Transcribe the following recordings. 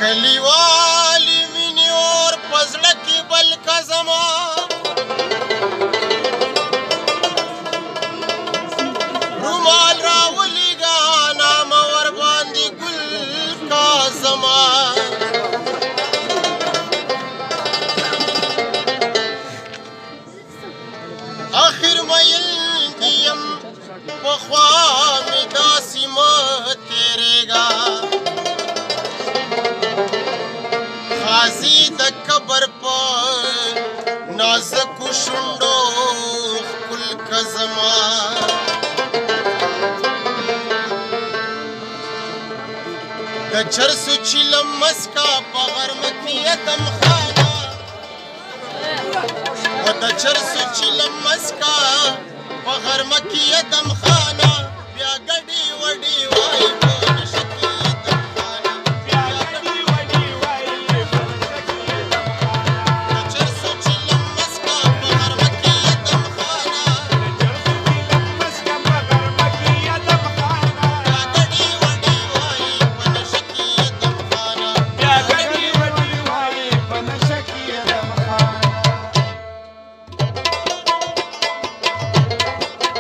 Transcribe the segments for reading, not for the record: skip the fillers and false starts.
کلیوالی مینې اور په زړه کې بل که زما رومال راولېږه نامه ورباندې ګل کا زما آخر میل کې یم پخوا مې داسې مه تېرېږه غازی د کبر په نازکو شونډو ښکل که زما د چرسو چیلم مسکا په غرمه کې یتم خانه و د چرسو چیلم مسکا په غرمه کې یتم خانه بیا ګډې وډې وایي په نشه کې یتم خانه بیا ګډې وډې وایي په نشه کې یتم خانه د چرسو چیلم مسکا په غرمه کې یتم خانه د چرسو چیلم مسکا په غرمه کې یتم خانه بیا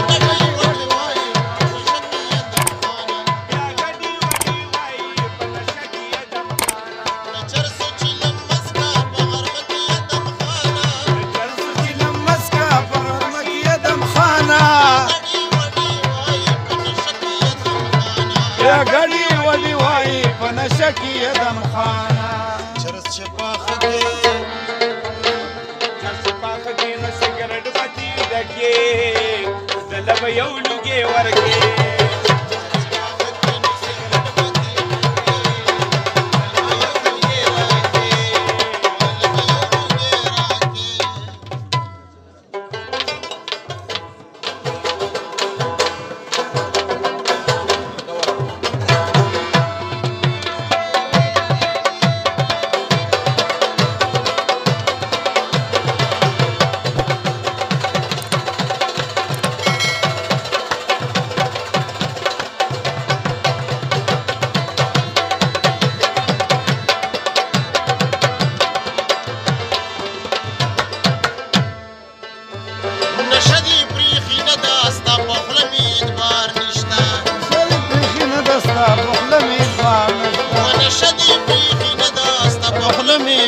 ګډې وډې وایي په نشه کې یتم خانه بیا ګډې وډې وایي په نشه کې یتم خانه چرس چې پاخه کې نو سګرټ باندې ډکې د لب یو لوګې ورکې ونشدي بيخي نداستا بخلمي